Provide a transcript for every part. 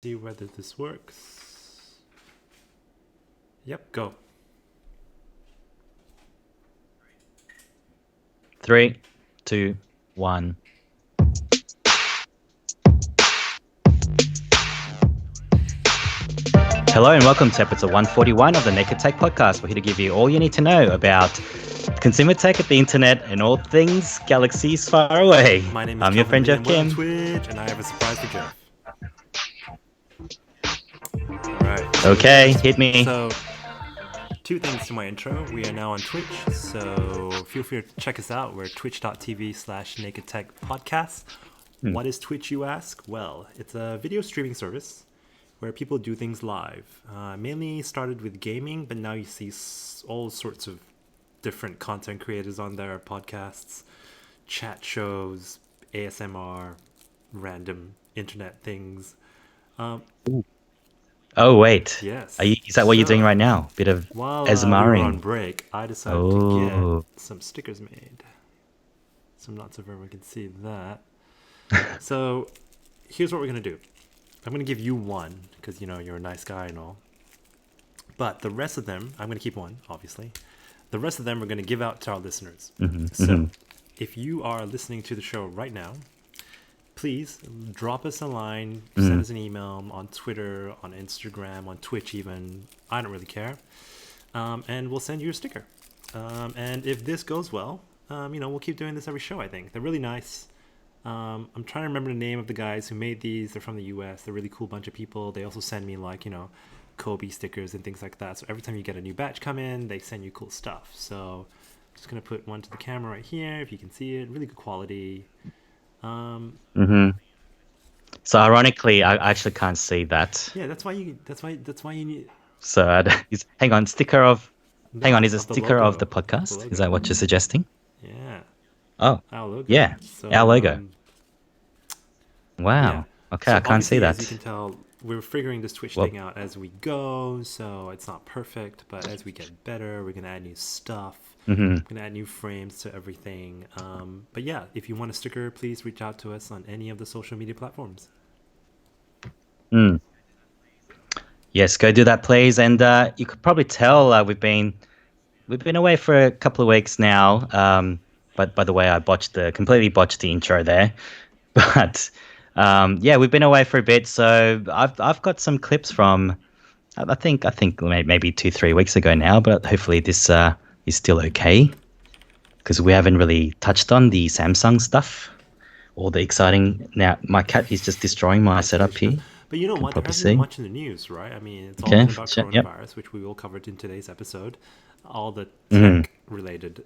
See whether this works. Yep, go. 3, 2, 1. Hello and welcome to episode 141 of the Naked Tech Podcast. We're here to give you all you need to know about consumer tech, the internet, and all things galaxies far away. My name is I'm your friend Jeff Kelvin Kim. on Twitch, and I have a surprise for Jeff. Alright. So Okay, hit me. So, two things to my intro. We are now on Twitch, so feel free to check us out. We're twitch.tv/Naked Tech Podcast. What is Twitch, you ask? Well, it's a video streaming service where people do things live. Mainly started with gaming, but now you see all sorts of different content creators on there, podcasts, chat shows, ASMR, random internet things. Oh, wait. Yes. Is that what you're doing right now? Bit of While we were ASMRing. on break, I decided to get some stickers made. So I'm not so sure if we can see that. So here's what we're going to do. I'm going to give you one because, you're a nice guy and all. But the rest of them, I'm going to keep one, obviously. The rest of them we're going to give out to our listeners. So if you are listening to the show right now, please drop us a line, send us an email on Twitter, on Instagram, on Twitch even. I don't really care. And we'll send you a sticker. And if this goes well, we'll keep doing this every show, I think. They're really nice. I'm trying to remember the name of the guys who made these. They're from the US. They're a really cool bunch of people. They also send me Kobe stickers and things like that. So every time you get a new batch come in, they send you cool stuff. So I'm just going to put one to the camera right here if you can see it. Really good quality. So ironically, I actually can't see that. Yeah, that's why you need. So hang on, sticker of... Hang on, is a Of the sticker logo. of the podcast? Is that what you're suggesting? Yeah. Oh, Our logo. yeah, So, our logo. Wow. Yeah. Okay, So I can't see obviously, that. as you can tell, we're figuring this Twitch Well- thing out as we go, so it's not perfect, but as we get better, we're going to add new stuff. We're going to add new frames to everything. But yeah, if you want a sticker, please reach out to us on any of the social media platforms. Yes, go do that, please. And you could probably tell we've been away for a couple of weeks now. But by the way, I completely botched the intro there. But yeah, we've been away for a bit. So I've got some clips from I think maybe 2-3 weeks ago now. But hopefully this is still okay because we haven't really touched on the Samsung stuff. All the exciting... Now my cat is just destroying my setup here. But you know what? There Probably hasn't been see. much in the news, right? I mean, it's all Okay, been about sure, yep. coronavirus, which we will cover in today's episode. All the tech-related,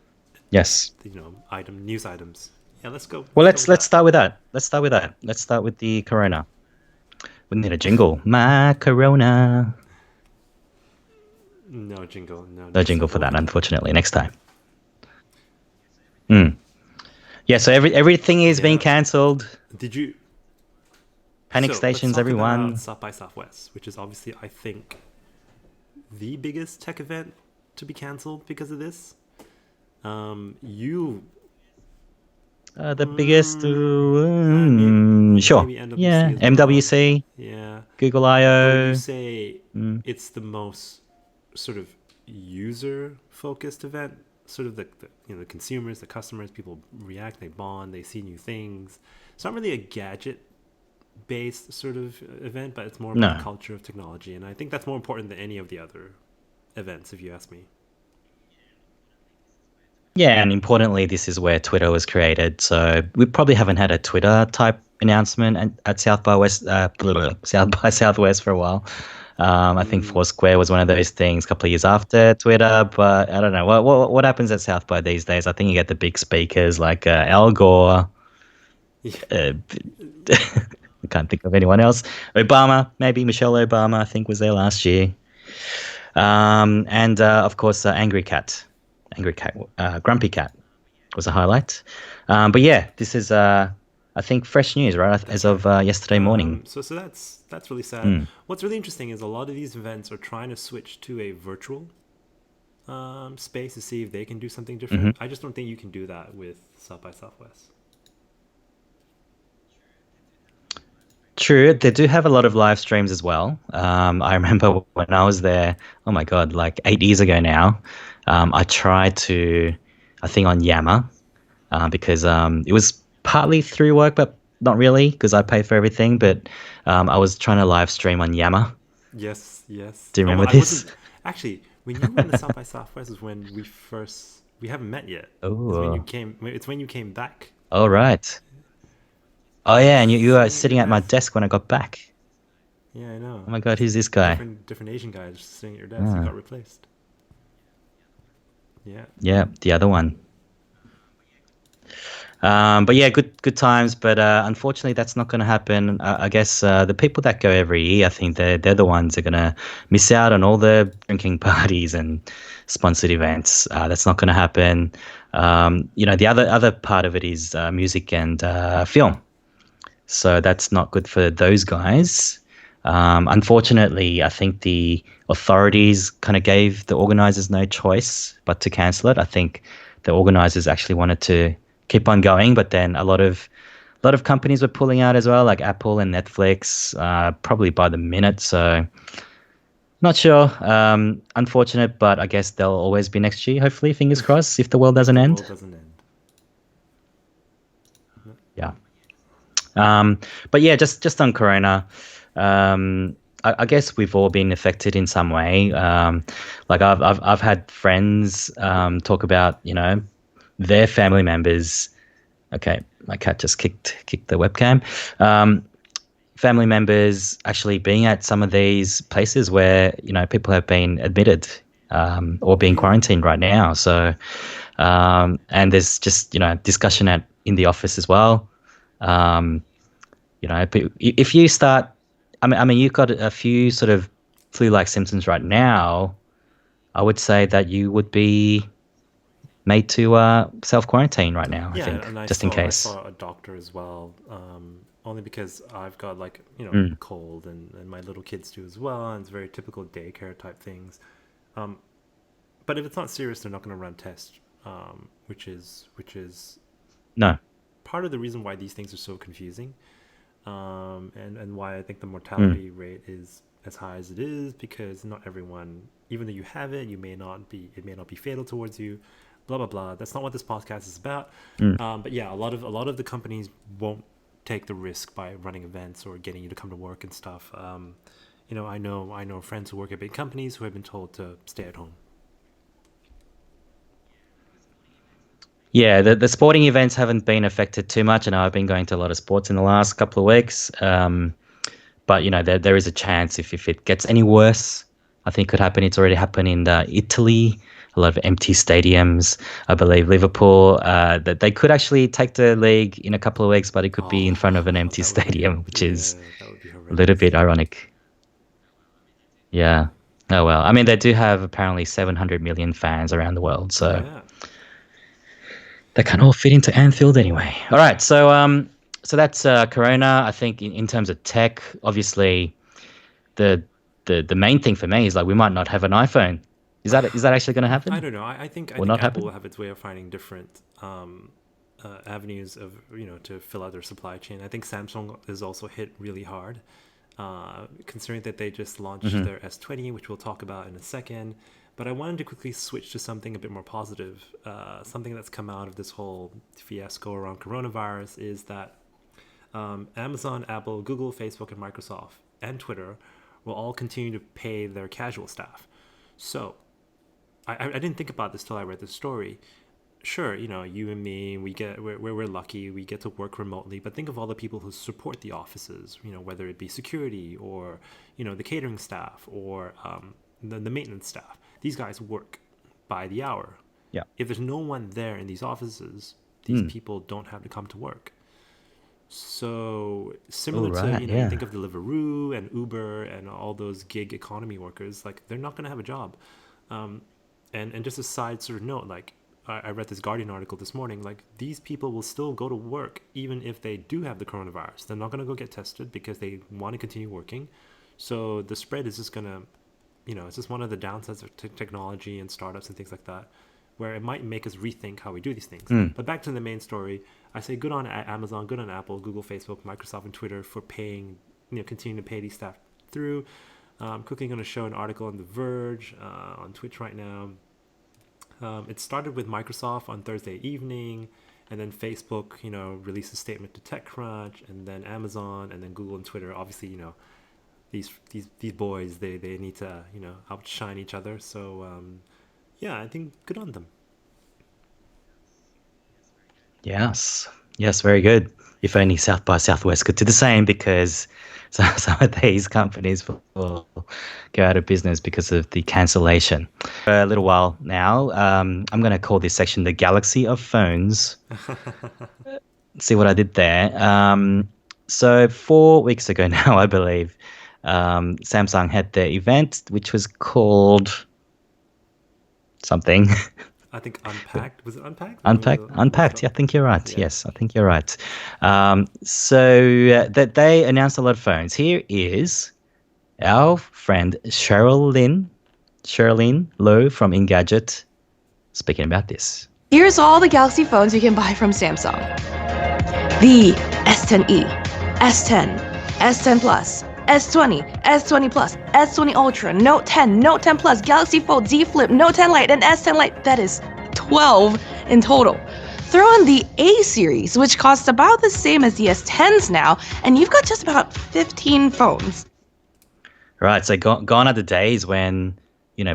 Yes. news items. Yeah, let's go. Well, go let's with that. start with that. Let's start with the Corona. We need a jingle. My Corona. No jingle. No jingle for that, unfortunately. Next time. Yeah. So everything is being cancelled. Did you? Panic So, stations, let's talk everyone. about South by Southwest, which is obviously, I think, the biggest tech event to be cancelled because of this. You The biggest. Sure. maybe MWC Yeah. as well. MWC, Yeah. Google Would I/O. you say it's the most sort of user-focused event? Sort of the the consumers, the customers, people react, they bond, they see new things. It's not really a gadget-based sort of event, but it's more about the culture of technology, and I think that's more important than any of the other events, if you ask me. Yeah, and importantly, this is where Twitter was created. So we probably haven't had a Twitter type announcement at South by Southwest for a while. I think Foursquare was one of those things a couple of years after Twitter, but I don't know what happens at South by these days. I think you get the big speakers like Al Gore. I can't think of anyone else. Obama, maybe Michelle Obama, I think was there last year. And of course, Angry Cat, Grumpy Cat was a highlight. But yeah, this is I think fresh news, right? As of yesterday morning. So that's really sad. What's really interesting is a lot of these events are trying to switch to a virtual space to see if they can do something different. I just don't think you can do that with South by Southwest. True, they do have a lot of live streams as well. I remember when I was there, oh my God, like 8 years ago now, I tried to, I think on Yammer, because it was partly through work, but not really because I paid for everything. But I was trying to live stream on Yammer. Yes, yes. Do you Oh, well, remember I wasn't this? actually when you were in the South by Southwest is when we haven't met yet. Is when you Oh, came. It's when you came back. all right. Oh I was yeah, and you were sitting at your sitting at my desk. desk when I got back. Yeah, I know. Oh my God, It's a who's this guy? different Asian guy just sitting at your desk. You Ah, got replaced. Yeah. yeah, the other one. But yeah, good times. But unfortunately, that's not going to happen. I guess the people that go every year, I think they're the ones that are going to miss out on all the drinking parties and sponsored events. That's not going to happen. The other part of it is music and film. So that's not good for those guys. Unfortunately, I think the authorities kind of gave the organizers no choice but to cancel it. I think the organizers actually wanted to keep on going, but then a lot of companies were pulling out as well, like Apple and Netflix, probably by the minute. So not sure. Unfortunate, but I guess they'll always be next year. Hopefully, fingers crossed, if the world If doesn't the end. world doesn't end. Yeah. Um, but yeah, just on Corona, I guess we've all been affected in some way. Like I've had friends talk about their family members. Okay, my cat just kicked the webcam. Family members actually being at some of these places where people have been admitted or being Really? quarantined right now. So and there's just discussion in the office as well. Um, if you start, I mean, you've got a few sort of flu-like symptoms right now. I would say that you would be made to self-quarantine right now, I Yeah, think, and I just in saw case. a doctor as well. Only because I've got like Mm. cold and my little kids do as well, and it's very typical daycare type things. Um, but if it's not serious, they're not going to run tests, which is No. part of the reason why these things are so confusing, and why I think the Mm. mortality rate is as high as it is, because not everyone, even though you have it, it may not be fatal towards you, blah blah blah. That's not what this podcast is about. Mm. But yeah, a lot of the companies won't take the risk by running events or getting you to come to work and stuff. I know friends who work at big companies who have been told to stay at home. Yeah, the sporting events haven't been affected too much. I know I've been going to a lot of sports in the last couple of weeks. But there is a chance if it gets any worse, I think could happen. It's already happened in Italy. A lot of empty stadiums. I believe Liverpool that they could actually take the league in a couple of weeks, but it could be in front of an Oh, empty stadium, which is that would be a little horrendous. bit ironic. Yeah. Oh well. I mean, they do have apparently 700 million fans around the world, Oh so yeah. they can all fit into Anfield anyway. All right. So that's Corona. I think in terms of tech, obviously the the main thing for me is like we might not have an iPhone. Is that actually going to I happen don't know. I or think not Apple will happen? have its way of finding different avenues of to fill out their supply chain. I think Samsung is also hit really hard, considering that they just launched Hmm. their S20, which we'll talk about in a second. But I wanted to quickly switch to something a bit more positive. Something that's come out of this whole fiasco around coronavirus is that Amazon, Apple, Google, Facebook, and Microsoft, and Twitter will all continue to pay their casual staff. So I didn't think about this till I read the story. Sure, you and me, we're lucky, we get to work remotely. But think of all the people who support the offices. Whether it be security or the catering staff or the maintenance staff. These guys work by the hour. Yeah. If there's no one there in these offices, these Mm. people don't have to come to work. So Oh similar to right. you think Yeah. of Deliveroo and Uber and all those gig economy workers, like they're not going to have a job. Um, and just a side sort of note, like I read this Guardian article this morning. Like these people will still go to work even if they do have the coronavirus. They're not going to go get tested because they want to continue working. So the spread is just going to, it's just one of the downsides of technology and startups and things like that, where it might make us rethink how we do these things. Mm. But back to the main story, I say good on Amazon, good on Apple, Google, Facebook, Microsoft, and Twitter for paying continue to pay these staff through. Quickly going to show an article on The Verge on Twitch right now. It started with Microsoft on Thursday evening, and then Facebook, released a statement to TechCrunch, and then Amazon, and then Google and Twitter. Obviously, these boys, they need to outshine each other. So yeah, I think good on them. Yes, very good. If only South by Southwest could do the same, because some of these companies will go out of business because of the cancellation. For a little while now, I'm going to call this section the Galaxy of Phones. See what I did there. So 4 weeks ago now, I believe, Samsung had their event, which was called something. I think Unpacked. Was it Unpacked? Unpacked. Yeah, I think you're right. Yeah. Yes, I think you're right. So that they announced a lot of phones. Here is our friend Sherilyn Lowe from Engadget speaking about this. Here's all the Galaxy phones you can buy from Samsung. The S10e, S10, S10 Plus, S20, S20 Plus, S20 Ultra, Note 10, Note 10 Plus, Galaxy Fold, Z Flip, Note 10 Lite, and S10 Lite. That is 12 in total. Throw in the A series, which costs about the same as the S10s now, and you've got just about 15 phones. Right, so gone are the days when,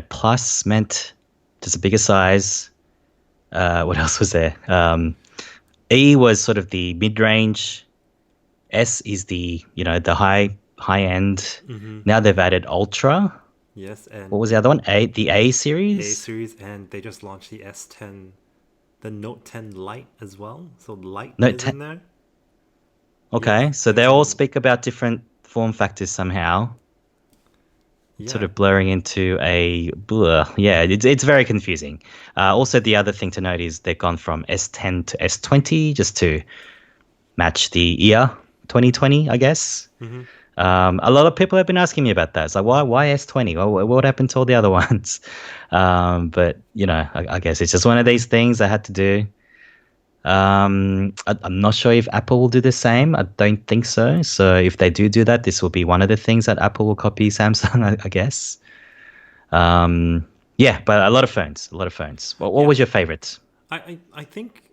Plus meant just a bigger size. What else was there? E was sort of the mid-range. S is the, the high end. Mm-hmm. Now they've added Ultra. Yes, and what was the other one? The A series. A series, and they just launched the S10, the Note 10 Lite as well. So Lite is in there. Okay, yeah, so they all speak about different form factors somehow. Yeah. Sort of blurring into a blur. Yeah, it's very confusing. Also, the other thing to note is they've gone from S10 to S20 just to match the year 2020, I guess. Mm-hmm. A lot of people have been asking me about that. It's like, why S20? What happened to all the other ones? But, I guess it's just one of these things I had to do. I'm not sure if Apple will do the same. I don't think so. So if they do that, this will be one of the things that Apple will copy Samsung, I guess. Yeah, but a lot of phones. What was your favorite? I think,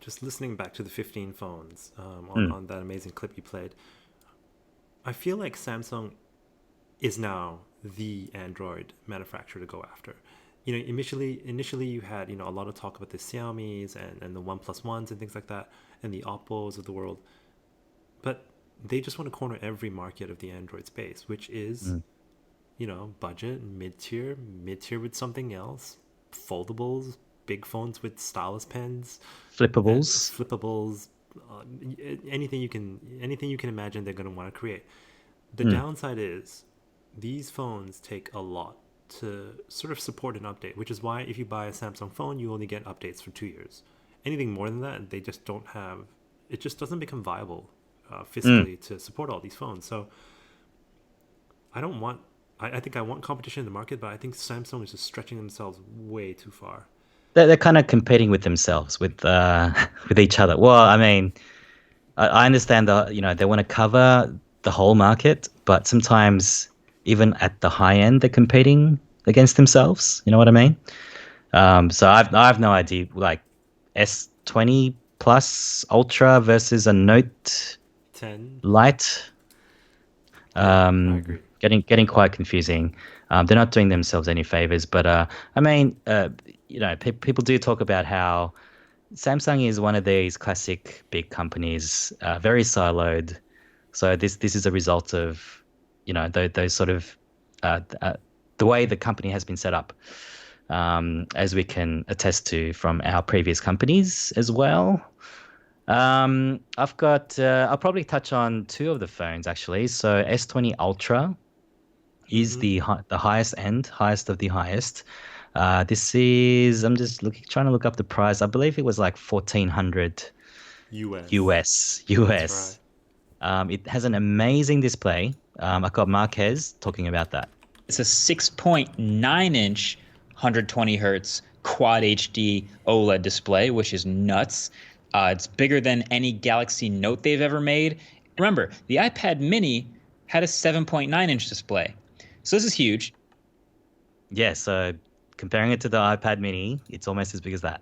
just listening back to the 15 phones on that amazing clip you played, I feel like Samsung is now the Android manufacturer to go after. Initially you had, a lot of talk about the Xiaomis and the OnePlus Ones and things like that, and the Oppos of the world. But they just want to corner every market of the Android space, which is, budget, mid-tier with something else, foldables, big phones with stylus pens, flippables, anything you can imagine they're going to want to create. The downside is these phones take a lot to sort of support an update, which is why if you buy a Samsung phone, you only get updates for 2 years. Anything more than that, they just don't have. It just doesn't become viable fiscally to support all these phones. So I don't want. I think I want competition in the market, but I think Samsung is just stretching themselves way too far. They're kind of competing with themselves, with each other. Well, I mean, I understand that they want to cover the whole market, but sometimes even at the high end, they're competing against themselves. You know what I mean? So I have no idea. Like S20 Plus Ultra versus a Note 10 Lite. I agree. Getting quite confusing. They're not doing themselves any favors. But I mean, people do talk about how Samsung is one of these classic big companies, very siloed. So this is a result of those sort of the way the company has been set up, as we can attest to from our previous companies as well. I've got I'll probably touch on two of the phones actually. So S20 Ultra is the highest of the highest. This is, I'm just trying to look up the price. I believe it was like $1,400 US. That's right. It has an amazing display. I got Marquez talking about that. It's a 6.9-inch 120 hertz Quad HD OLED display, which is nuts. It's bigger than any Galaxy Note they've ever made. Remember, the iPad mini had a 7.9-inch display. So this is huge. Yeah, so comparing it to the iPad mini, it's almost as big as that.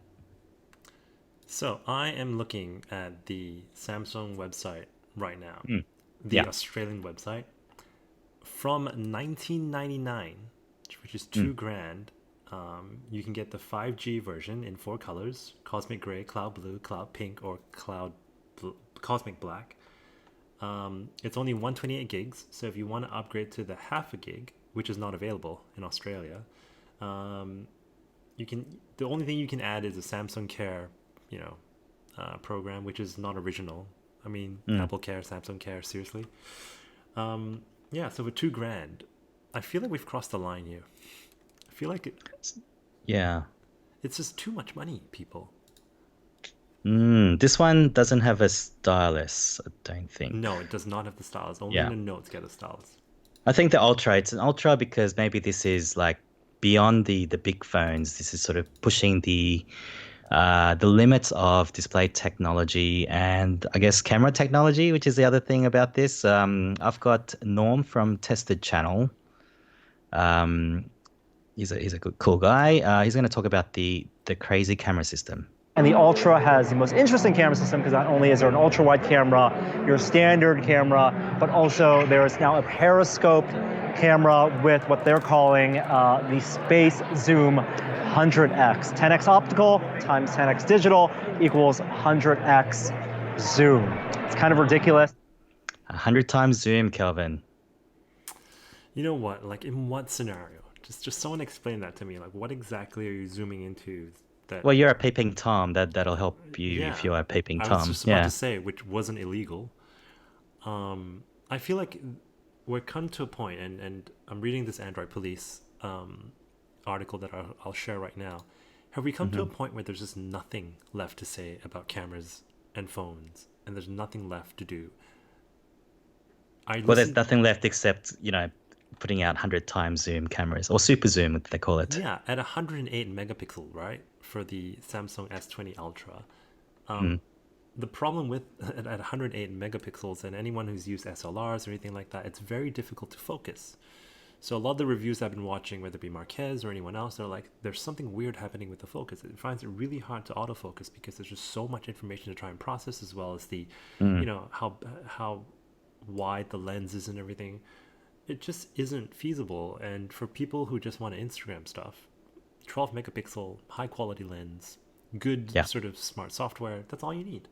So I am looking at the Samsung website right now, the Yeah. Australian website. From 1999, which is $2,000, you can get the 5G version in 4 colors: Cosmic Gray, Cloud Blue, Cloud Pink, or Cosmic Black. It's only 128 gigs, so if you want to upgrade to the half a gig, which is not available in Australia, you can. The only thing you can add is a Samsung Care, program, which is not original. I mean, Apple Care, Samsung Care, seriously. Yeah, so for $2,000, I feel like we've crossed the line here. I feel like Yeah. it's just too much money, people. This one doesn't have a stylus, I don't think. No, it does not have the stylus. Only Yeah. the Notes get a stylus. I think the Ultra, it's an Ultra because maybe this is like beyond the big phones. This is sort of pushing the limits of display technology and I guess camera technology, which is the other thing about this. I've got Norm from Tested Channel. He's a good, cool guy. He's going to talk about the crazy camera system. And the Ultra has the most interesting camera system because not only is there an ultra-wide camera, your standard camera, but also there is now a periscope camera with what they're calling the Space Zoom 100x. 10x optical times 10x digital equals 100x zoom. It's kind of ridiculous. 100 times zoom, Kelvin. You know what? Like, in what scenario? Just someone explain that to me. Like, what exactly are you zooming into? That, well, you're a peeping Tom. That'll help you if you're a peeping Tom. I was just about to say, which wasn't illegal. I feel like we're come to a point, and I'm reading this Android Police article that I'll share right now. Have we come to a point where there's just nothing left to say about cameras and phones, and there's nothing left to do? There's nothing left except, putting out 100 times zoom cameras, or super zoom, they call it. Yeah, at 108 megapixel, right, for the Samsung S20 Ultra. The problem with at 108 megapixels, and anyone who's used SLRs or anything like that, it's very difficult to focus. So a lot of the reviews I've been watching, whether it be Marquez or anyone else, they're like, there's something weird happening with the focus. It finds it really hard to autofocus because there's just so much information to try and process, as well as the, how wide the lens is and everything. It just isn't feasible. And for people who just want to Instagram stuff, 12 megapixel, high quality lens, good sort of smart software, that's all you need.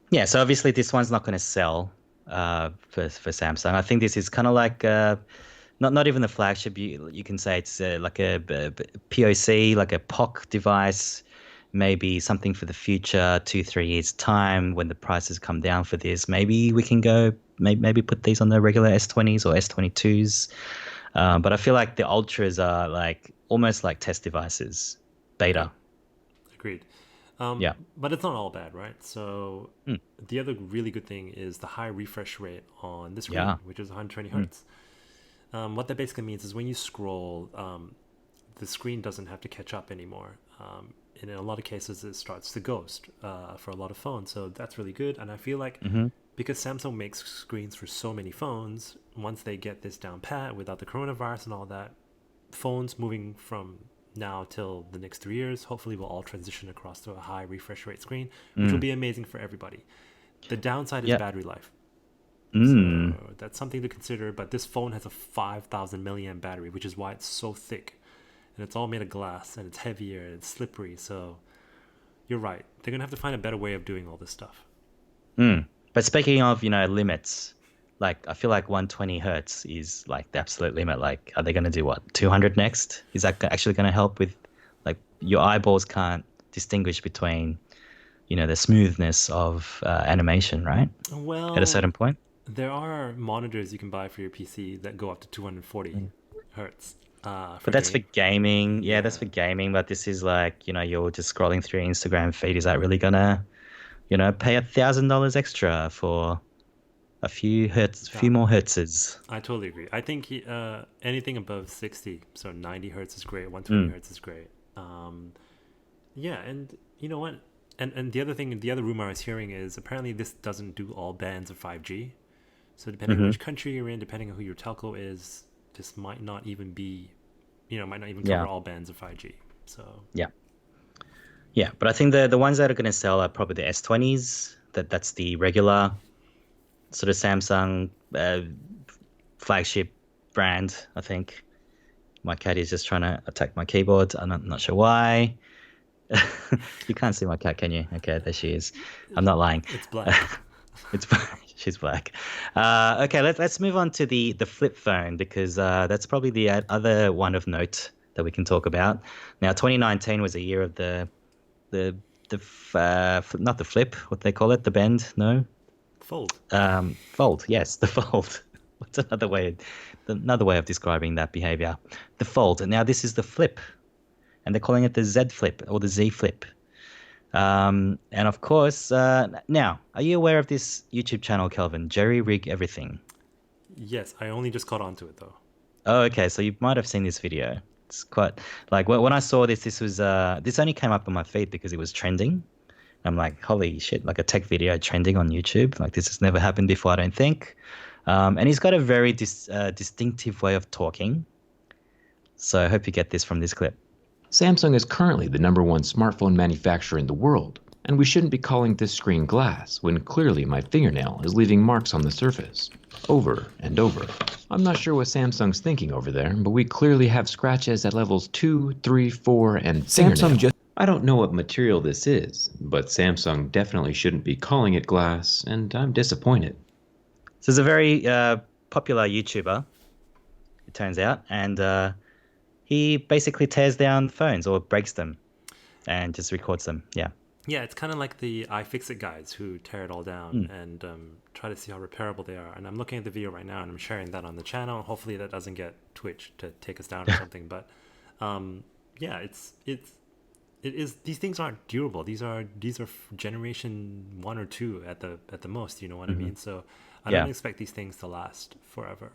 Yeah, so obviously this one's not going to sell for Samsung. I think this is kind of like not even the flagship. You can say it's like a POC, like a POC device, maybe something for the future, 2-3 years time when the prices come down for this. Maybe we can go maybe put these on the regular S20s or S22s. But I feel like the Ultras are like almost like test devices, beta. Agreed. Yeah. But it's not all bad, right? So the other really good thing is the high refresh rate on this screen, which is 120 hertz. What that basically means is when you scroll, the screen doesn't have to catch up anymore. And in a lot of cases, it starts to ghost for a lot of phones. So that's really good. And I feel like because Samsung makes screens for so many phones, once they get this down pat without the coronavirus and all that, phones moving from now till the next 3 years, hopefully we'll all transition across to a high refresh rate screen, which will be amazing for everybody. The downside is battery life. So that's something to consider. But this phone has a 5,000 milliamp battery, which is why it's so thick. And it's all made of glass, and it's heavier, and it's slippery. So you're right. They're going to have to find a better way of doing all this stuff. But speaking of, limits, like I feel like 120 hertz is like the absolute limit. Like, are they going to do what, 200 next? Is that actually going to help with, like, your eyeballs can't distinguish between, the smoothness of animation, right? Well, at a certain point. There are monitors you can buy for your PC that go up to 240 hertz. But that's for gaming. Yeah, that's for gaming. But this is like, you're just scrolling through your Instagram feed. Is that really gonna, pay $1,000 extra for a few more hertzes? I totally agree. I think anything above 60, so 90 hertz is great. 120 hertz is great. Yeah, and you know what? And the other rumor I was hearing is apparently this doesn't do all bands of 5G. So depending on which country you're in, depending on who your telco is, this might not even be, might not even cover all bands of 5G. So yeah, but I think the ones that are going to sell are probably the S20s. That's the regular sort of Samsung flagship brand, I think. My cat is just trying to attack my keyboard. I'm not sure why. You can't see my cat, can you? Okay, there she is. I'm not lying. It's black. She's black. Okay, let's move on to the flip phone, because that's probably the other one of note that we can talk about. Now, 2019 was a year of the not the flip, what they call it, the bend, no? Fold. Fold, yes, the fold. What's another way of describing that behavior? The fold. And now this is the flip, and they're calling it the Z flip or the Z flip. And of course, now, are you aware of this YouTube channel, Kelvin? Jerry Rig Everything. Yes, I only just caught onto it though. Oh, okay. So you might have seen this video. It's quite like when I saw this. This was this only came up on my feed because it was trending. I'm like, holy shit! Like a tech video trending on YouTube. Like this has never happened before, I don't think. And he's got a very distinctive way of talking. So I hope you get this from this clip. Samsung is currently the #1 smartphone manufacturer in the world, and we shouldn't be calling this screen glass when clearly my fingernail is leaving marks on the surface, over and over. I'm not sure what Samsung's thinking over there, but we clearly have scratches at levels 2, 3, 4, and fingernail. I don't know what material this is, but Samsung definitely shouldn't be calling it glass, and I'm disappointed. So he's a very popular YouTuber, it turns out, and he basically tears down phones or breaks them and just records them. Yeah. Yeah, it's kind of like the iFixit guys who tear it all down and try to see how repairable they are. And I'm looking at the video right now, and I'm sharing that on the channel. Hopefully that doesn't get Twitch to take us down or something. But yeah, it is. These things aren't durable. These are generation 1 or 2 at the most. You know what I mean? So I don't expect these things to last forever.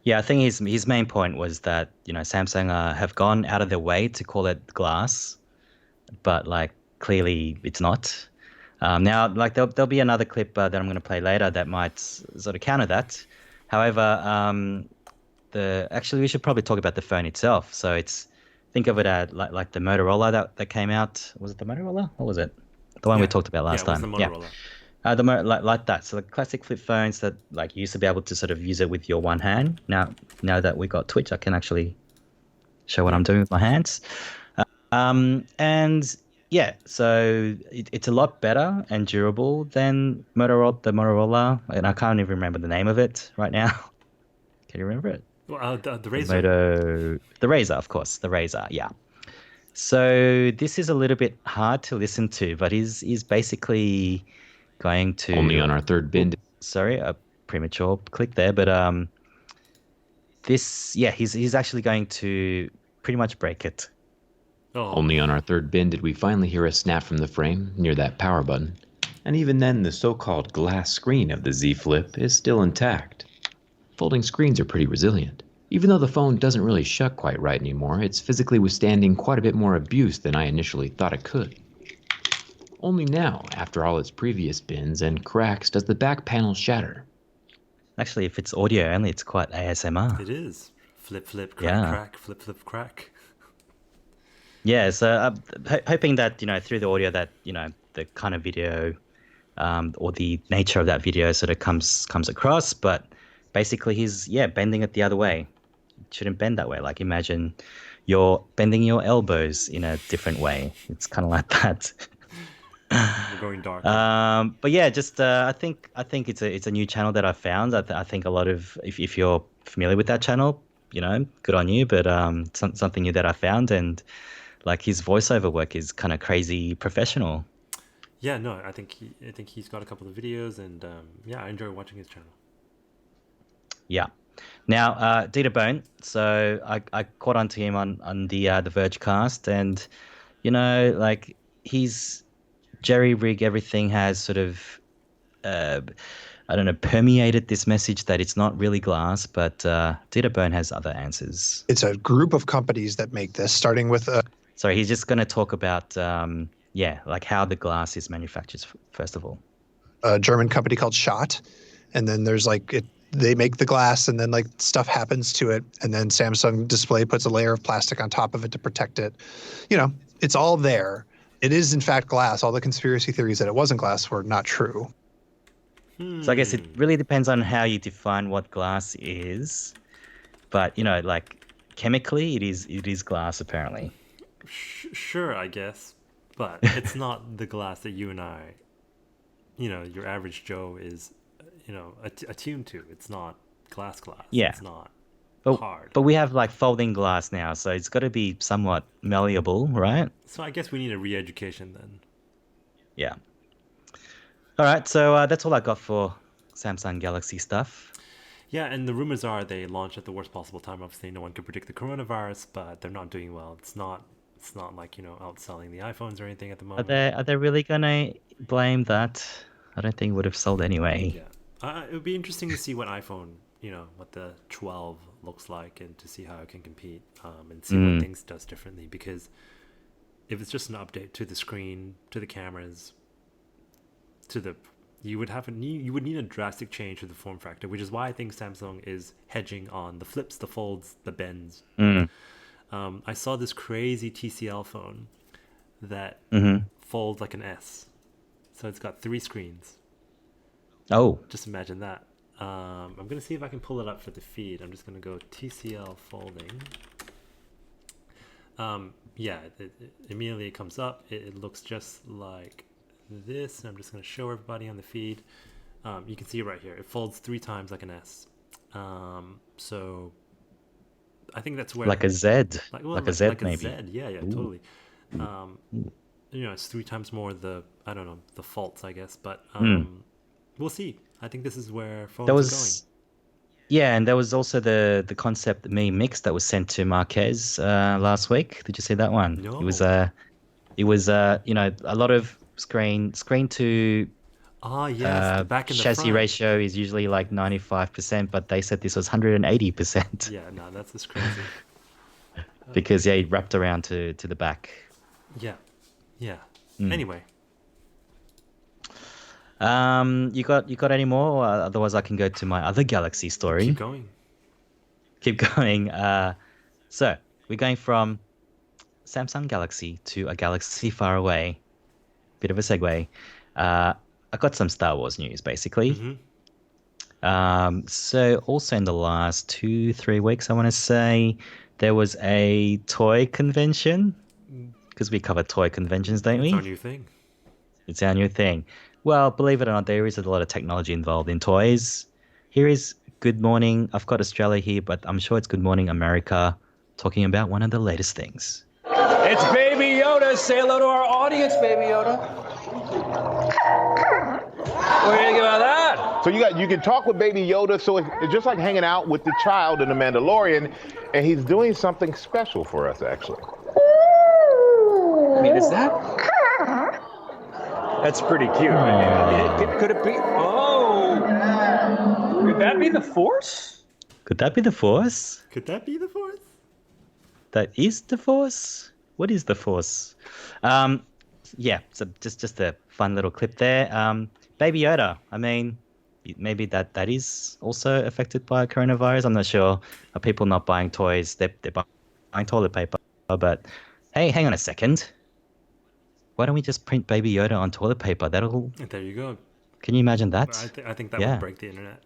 Yeah, I think his main point was that Samsung have gone out of their way to call it glass, but like clearly it's not. Now, like there'll be another clip that I'm going to play later that might sort of counter that. However, actually we should probably talk about the phone itself. So think of it as like the Motorola that came out. Was it the Motorola? What was it? The one we talked about last time. It was the Motorola. Like that. So the classic flip phones that like you used to be able to sort of use it with your one hand. Now that we got Twitch, I can actually show what I'm doing with my hands. And yeah, so it's a lot better and durable than the Motorola, and I can't even remember the name of it right now. Can you remember it? Well, the Razr. The Razr, of course, the Razr. Yeah. So this is a little bit hard to listen to, but he's basically going to only on our third bin. Sorry, a premature click there, but he's actually going to pretty much break it. Oh. Only on our third bin did we finally hear a snap from the frame near that power button. And even then, the so-called glass screen of the Z Flip is still intact. Folding screens are pretty resilient. Even though the phone doesn't really shut quite right anymore, it's physically withstanding quite a bit more abuse than I initially thought it could. Only now, after all its previous bins and cracks, does the back panel shatter. Actually, if it's audio only, it's quite ASMR. It is. Flip, flip, crack, crack, flip, flip, crack. Yeah, so hoping that, through the audio that, the kind of video or the nature of that video sort of comes across. But basically he's, bending it the other way. It shouldn't bend that way. Like imagine you're bending your elbows in a different way. It's kind of like that. We're going dark. But yeah, just I think it's a new channel that I found. I think a lot of, if you're familiar with that channel, good on you. But something new that I found, and like his voiceover work is kind of crazy professional. Yeah, no, I think he's got a couple of videos, and I enjoy watching his channel. Yeah. Now, Dieter Bone. So I caught onto him on the Verge cast, and like he's Jerry Rig Everything has sort of permeated this message that it's not really glass, but Dieter Bone has other answers. It's a group of companies that make this, starting with Sorry, he's just going to talk about, like how the glass is manufactured, first of all. A German company called Schott, and then there's like they make the glass, and then like stuff happens to it, and then Samsung Display puts a layer of plastic on top of it to protect it. You know, it's all there. It is in fact glass. All the conspiracy theories that it wasn't glass were not true. So I guess it really depends on how you define what glass is, but you know, like chemically, it is glass apparently. Sure, I guess, but it's not the glass that you and I, you know, your average Joe is, you know, attuned to. It's not glass. Yeah. It's not But, hard. but we have like folding glass now, so it's got to be somewhat malleable, right? So I guess we need a re-education then. Yeah. All right, so that's all I got for Samsung Galaxy stuff. Yeah, and the rumors are they launched at the worst possible time. Obviously, no one could predict the coronavirus, but they're not doing well. It's not like, you know, outselling the iPhones or anything at the moment. Are they really gonna blame that? I don't think it would have sold anyway. Yeah, it would be interesting to see what iPhone, you know, what the 12 looks like, and to see how it can compete, and see what things does differently. Because if it's just an update to the screen, to the cameras, you would need a drastic change to the form factor, which is why I think Samsung is hedging on the flips, the folds, the bends. I saw this crazy TCL phone that folds like an S, so it's got 3 screens. Oh, Just imagine that. I'm gonna see if I can pull it up for the feed. I'm just gonna go TCL folding. Yeah, immediately it comes up. It looks just like this, and I'm just going to show everybody on the feed. You can see it right here. It folds 3 times like an S. So I think that's where like a Z, like a Z maybe. A Z. Yeah, totally. You know, it's 3 times more the faults, I guess, but we'll see. I think this is where phones are going. Yeah, and there was also the concept Mi Mix that was sent to Marquez last week. Did you see that one? No. It was you know, a lot of screen to yes, the back and the chassis front. ratio is usually like 95%, but they said this was 180%. Yeah, no, that's just crazy. Because it wrapped around to the back. Yeah. Anyway. You got any more? Otherwise, I can go to my other Galaxy story. Keep going. So we're going from Samsung Galaxy to a galaxy far away. Bit of a segue. I got some Star Wars news, basically. So also in the last 2-3 weeks, I want to say, there was a toy convention, because we cover toy conventions, don't we? It's our new thing. It's our new thing. Well, believe it or not, there is a lot of technology involved in toys. Here is Good Morning. I've got Australia here, but I'm sure it's Good Morning America, talking about one of the latest things. It's Baby Yoda. Say hello to our audience, Baby Yoda. What do you think about that? So you can talk with Baby Yoda, so it's just like hanging out with the child in the Mandalorian, and he's doing something special for us, actually. I mean, is that? That's pretty cute. Could it be? Oh, could that be the Force? Could that be the Force? Could that be the Force? That is the Force? What is the Force? Yeah, so just a fun little clip there. Baby Yoda, I mean, maybe that is also affected by coronavirus. I'm not sure. Are people not buying toys? They're buying toilet paper. But hey, hang on a second. Why don't we just print Baby Yoda on toilet paper? That'll... There you go. Can you imagine that? I think that would break the internet.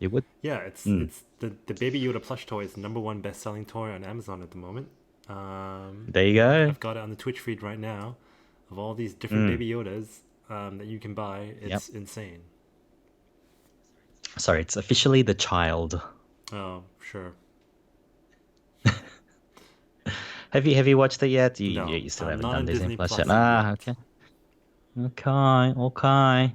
It would? Yeah, it's the Baby Yoda plush toy is the #1 best-selling toy on Amazon at the moment. There you go. I've got it on the Twitch feed right now of all these different Baby Yodas that you can buy. It's insane. Sorry, it's officially the child. Oh, sure. Have you watched it yet? No, you still I'm haven't not done on Disney Disney Plus Plus yet. Okay.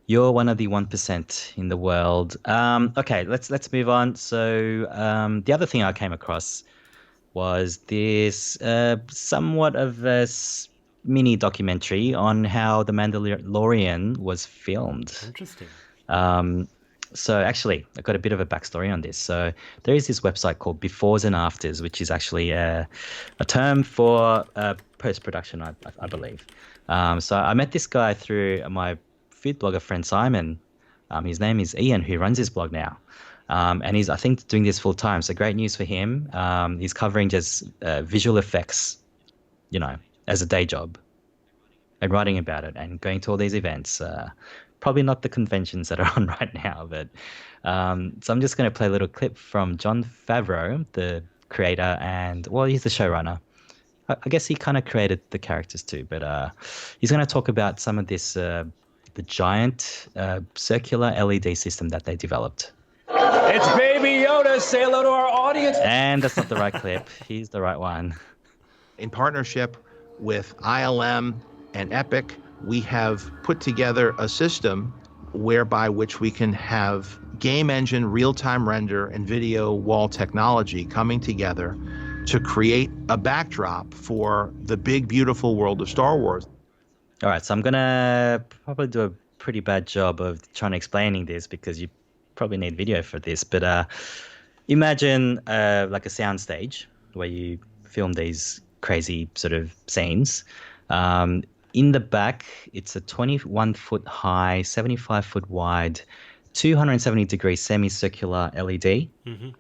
You're one of the 1% in the world. Okay, let's move on. So the other thing I came across was this somewhat of a mini documentary on how the Mandalorian was filmed. Interesting. So actually, I've got a bit of a backstory on this. So there is this website called Befores and Afters, which is actually a term for post-production, I believe. So I met this guy through my food blogger friend Simon. His name is Ian, who runs his blog now. And he's, I think, doing this full time. So great news for him. He's covering just visual effects, as a day job, and writing about it and going to all these events. Probably not the conventions that are on right now, but so I'm just going to play a little clip from Jon Favreau, the creator, and he's the showrunner. I guess he kind of created the characters too, but he's going to talk about some of this, the giant circular LED system that they developed. It's Baby Yoda. Say hello to our audience. And that's not the right clip. He's the right one. In partnership with ILM and Epic, we have put together a system whereby which we can have game engine, real-time render, and video wall technology coming together to create a backdrop for the big, beautiful world of Star Wars. All right, so I'm going to probably do a pretty bad job of trying to explaining this because you probably need video for this. But imagine like a soundstage where you film these crazy sort of scenes. In the back, it's a 21-foot high, 75-foot wide, 270-degree semicircular LED. Mm-hmm.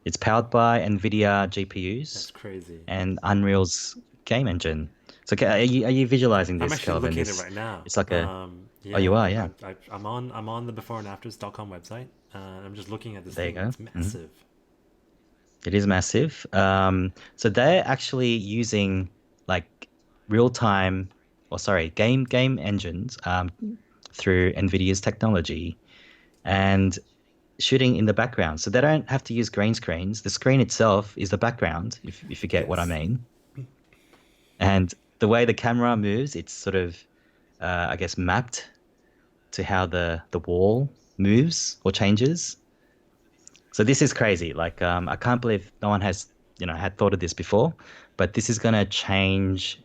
It's powered by NVIDIA GPUs. That's crazy. And Unreal's game engine. So are you visualizing this, I'm actually Kelvin? looking at it right now. It's like a... yeah, oh, you are, yeah. I'm on the beforeandafters.com website. I'm just looking at this there thing. You go. It's massive. It is massive. So they're actually using like real-time, game engines through NVIDIA's technology and shooting in the background. So they don't have to use green screens. The screen itself is the background, if you get what I mean. And the way the camera moves, it's sort of, mapped to how the wall moves or changes. So this is crazy. Like, I can't believe no one has, had thought of this before, but this is going to change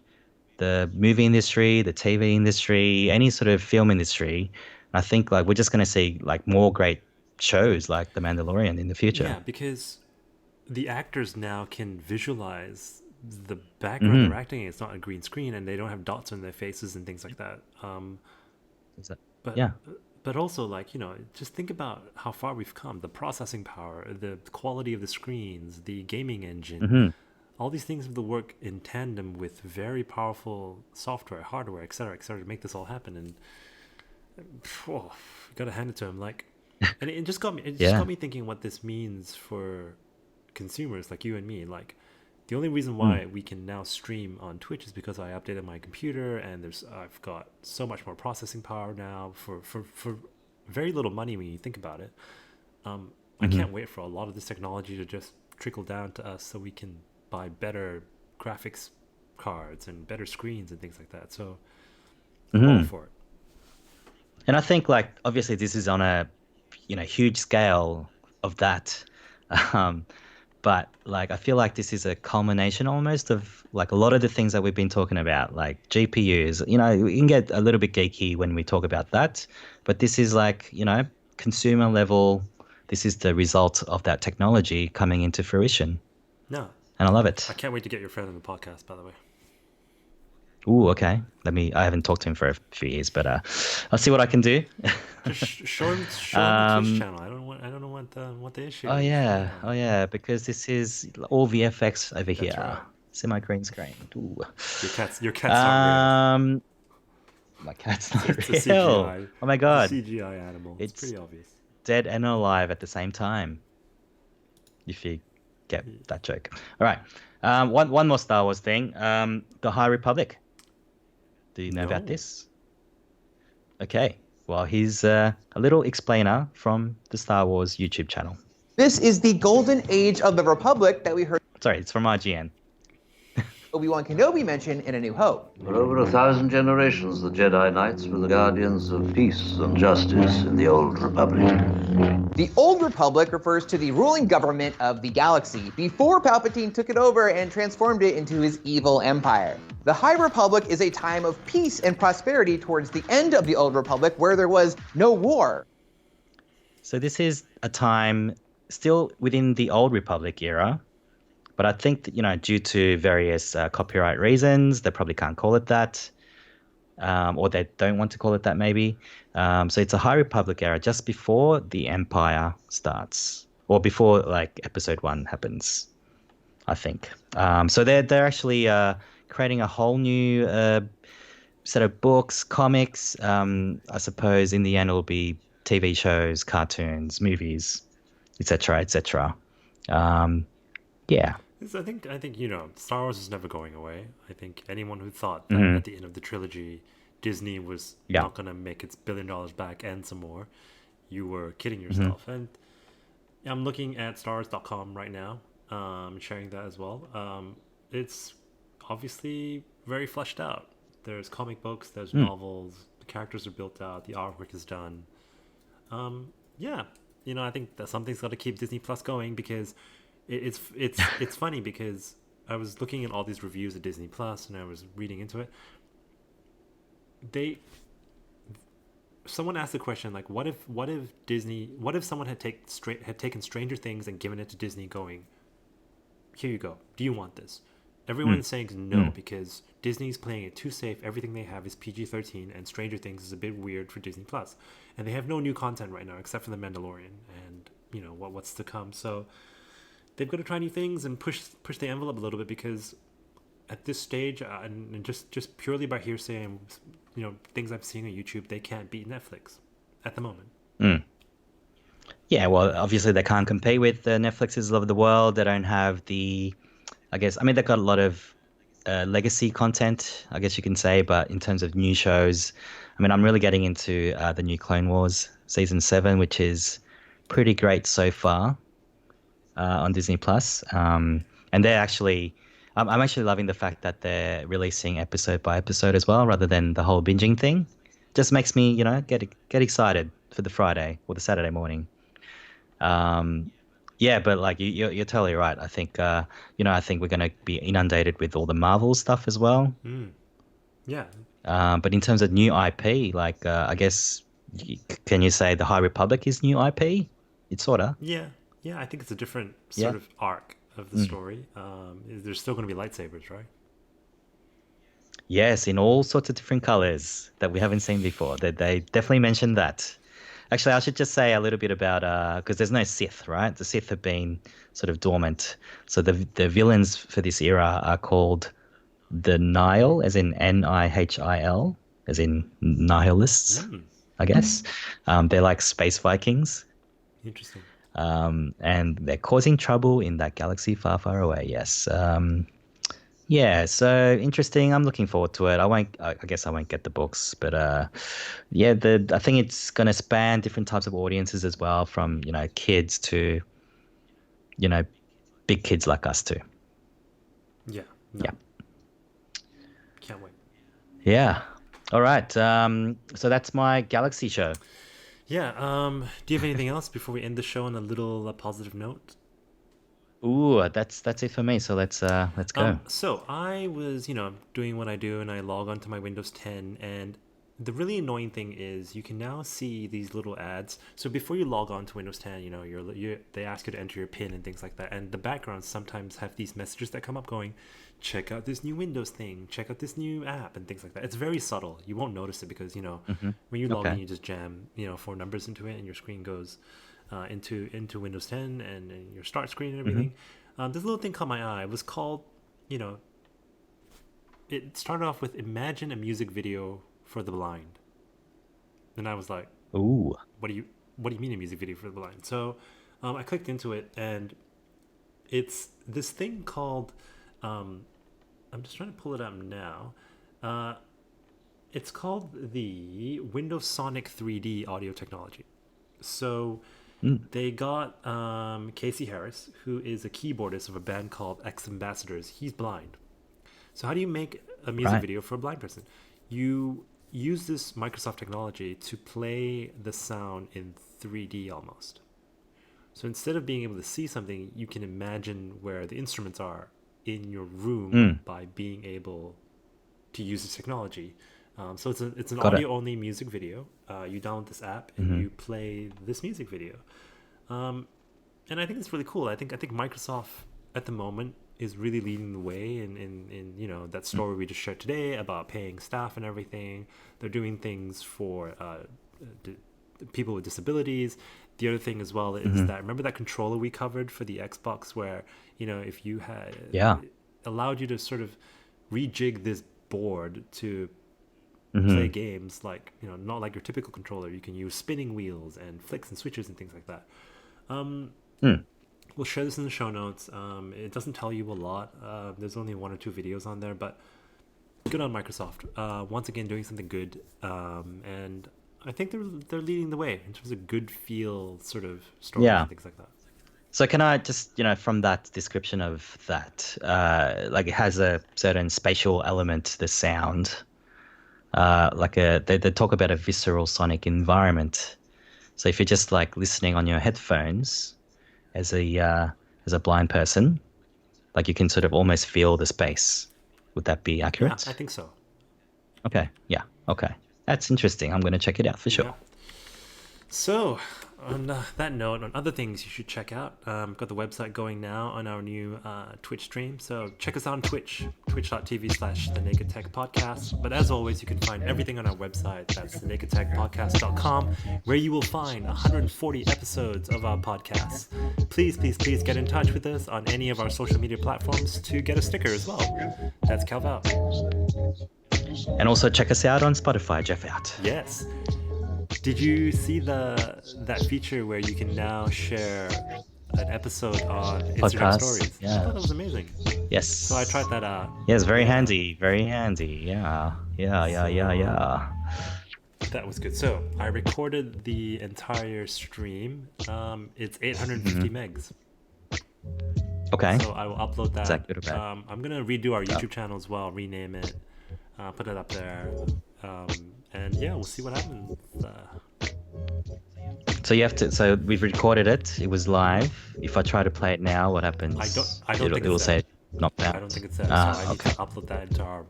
the movie industry, the TV industry, any sort of film industry. I think like we're just going to see like more great shows like The Mandalorian in the future. Yeah, because the actors now can visualize the background they're acting in. It's not a green screen, and they don't have dots on their faces and things like that. But also, like, just think about how far we've come. The processing power, the quality of the screens, the gaming engine, all these things have to work in tandem with very powerful software, hardware, et cetera, to make this all happen. And you got to hand it to him. Like, and it just got me. It just got me thinking what this means for consumers like you and me. Like, the only reason why we can now stream on Twitch is because I updated my computer, and I've got so much more processing power now for very little money when you think about it. I can't wait for a lot of this technology to just trickle down to us so we can buy better graphics cards and better screens and things like that. So I'm all for it. And I think like obviously this is on a huge scale of that. But like I feel like this is a culmination almost of like a lot of the things that we've been talking about, like GPUs. We can get a little bit geeky when we talk about that, but this is like, consumer level. This is the result of that technology coming into fruition. No. And I love it. I can't wait to get your friend on the podcast, by the way. Ooh, okay. I haven't talked to him for a few years, but I'll see what I can do. Just show him the Twitch channel. I don't know what the issue is. Oh yeah, because this is all VFX over here. Right. Semi green screen. Ooh. Your cat's not real. My cat's not real. It's a CGI. Oh my god. It's a CGI animal. It's pretty obvious. Dead and alive at the same time. If you get that joke. All right. One more Star Wars thing. The High Republic. Do you know about this? Okay. Well, here's a little explainer from the Star Wars YouTube channel. This is the golden age of the Republic that we heard Sorry, it's from IGN. Obi-Wan Kenobi mention in A New Hope. For over 1,000 generations, the Jedi Knights were the guardians of peace and justice in the Old Republic. The Old Republic refers to the ruling government of the galaxy before Palpatine took it over and transformed it into his evil empire. The High Republic is a time of peace and prosperity towards the end of the Old Republic where there was no war. So this is a time still within the Old Republic era, but I think that, due to various copyright reasons, they probably can't call it that. or they don't want to call it that maybe. So it's a High Republic era, just before the Empire starts, or before like Episode 1 happens, I think. So they're actually creating a whole new set of books, comics. I suppose in the end it'll be TV shows, cartoons, movies, etc., etc. Yeah. I think Star Wars is never going away. I think anyone who thought that Mhm. at the end of the trilogy Disney was Yeah. not gonna make its $1 billion back and some more, you were kidding Mhm. yourself. And I'm looking at StarWars.com right now, sharing that as well. It's obviously very fleshed out. There's comic books, there's novels, the characters are built out, the artwork is done. Yeah, I think that something's got to keep Disney Plus going because it's funny because I was looking at all these reviews of Disney Plus and I was reading into it. Someone asked the question like, what if someone had taken Stranger Things and given it to Disney, going, here you go, do you want this? Everyone's saying no because Disney's playing it too safe. Everything they have is PG-13, and Stranger Things is a bit weird for Disney Plus, and they have no new content right now except for the Mandalorian and what's to come. So they've got to try new things and push the envelope a little bit, because at this stage, and just purely by hearsay and things I've seen on YouTube, they can't beat Netflix at the moment. Yeah, well, obviously they can't compete with the Netflixes of the world. They don't have the, I mean, they've got a lot of legacy content, I guess you can say, but in terms of new shows, I mean, I'm really getting into the new Clone Wars season 7, which is pretty great so far on Disney Plus. And they're actually, I'm actually loving the fact that they're releasing episode by episode as well, rather than the whole binging thing. Just makes me, get excited for the Friday or the Saturday morning. Yeah, but like you're totally right. I think I think we're going to be inundated with all the Marvel stuff as well. Yeah. But in terms of new IP, like I guess can you say the High Republic is new IP? It's sorta. Yeah, I think it's a different sort of arc of the story. There's still going to be lightsabers, right? Yes, in all sorts of different colors that we haven't seen before. They definitely mentioned that. Actually, I should just say a little bit about because there's no Sith, right? The Sith have been sort of dormant. So the villains for this era are called the Nihil, as in Nihil, as in nihilists, I guess. They're like space Vikings. Interesting. And they're causing trouble in that galaxy far, far away. Yes. Yeah, so interesting. I'm looking forward to it. I guess I won't get the books, but yeah, I think it's going to span different types of audiences as well, from kids to big kids like us too. Yeah. Yeah. Can't wait. Yeah. All right. So that's my Galaxy show. Yeah. Do you have anything else before we end the show on a little positive note? Ooh, that's it for me. So let's go. So I was, doing what I do, and I log onto my Windows 10, and the really annoying thing is you can now see these little ads. So before you log on to Windows 10, they ask you to enter your PIN and things like that, and the backgrounds sometimes have these messages that come up going, check out this new Windows thing, check out this new app, and things like that. It's very subtle. You won't notice it because when you log in, you just jam 4 numbers into it, and your screen goes into Windows 10 and your start screen and everything. This little thing caught my eye. It was called, it started off with imagine a music video for the blind, and I was like, ooh, what do you mean a music video for the blind? So I clicked into it, and it's this thing called I'm just trying to pull it up now. It's called the Windows Sonic 3D audio technology. So they got Casey Harris, who is a keyboardist of a band called X Ambassadors. He's blind. So how do you make a music video for a blind person? You use this Microsoft technology to play the sound in 3D almost. So instead of being able to see something, you can imagine where the instruments are in your room by being able to use this technology. So it's an audio-only music video. You download this app and you play this music video, and I think it's really cool. I think Microsoft at the moment is really leading the way in you know, that story we just shared today about paying staff and everything. They're doing things for people with disabilities. The other thing as well is that, remember that controller we covered for the Xbox where, you know, if you had it allowed you to sort of rejig this board to play games, like, you know, not like your typical controller. You can use spinning wheels and flicks and switches and things like that. We'll share this in the show notes. It doesn't tell you a lot. There's only 1 or 2 videos on there, but good on Microsoft. Once again, doing something good. And I think they're leading the way in terms of good feel sort of stories and things like that. So can I just, you know, from that description of that, like it has a certain spatial element, the sound, they talk about a visceral sonic environment. So if you're just like listening on your headphones as a blind person, like you can sort of almost feel the space. Would that be accurate? Yeah, I think so. Okay. Yeah. Okay. That's interesting. I'm going to check it out for sure. Yeah. So, on that note, on other things you should check out, got the website going now on our new Twitch stream. So check us out on Twitch, twitch.tv/thenakedtechpodcast. But as always, you can find everything on our website. That's thenakedtechpodcast.com, where you will find 140 episodes of our podcasts. Please, please, please get in touch with us on any of our social media platforms to get a sticker as well. That's Calv out. And also check us out on Spotify, Jeff out. Yes. Did you see that feature where you can now share an episode on Instagram stories? Yeah. I thought that was amazing. Yes. So I tried that out. Yes, very handy. Very handy. Yeah. That was good. So I recorded the entire stream. It's 850 megs. Okay. So I will upload that. Is that good or bad? I'm going to redo our YouTube channel as well, rename it, put it up there. And yeah, we'll see what happens. So you have to. So we've recorded it. It was live. If I try to play it now, what happens? I don't think it will it's say not found. I don't think it's there. So I need to upload that into our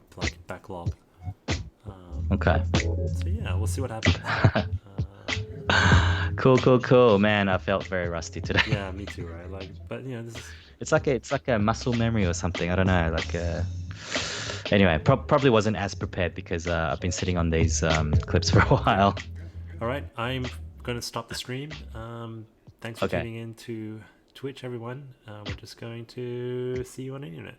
backlog. Okay. So yeah, we'll see what happens. Cool. Man, I felt very rusty today. Yeah, me too. Right? Like, but you know, this is. It's like a muscle memory or something. I don't know. Anyway, probably wasn't as prepared because I've been sitting on these clips for a while. All right, I'm going to stop the stream. Thanks for tuning in to Twitch, everyone. We're just going to see you on the internet.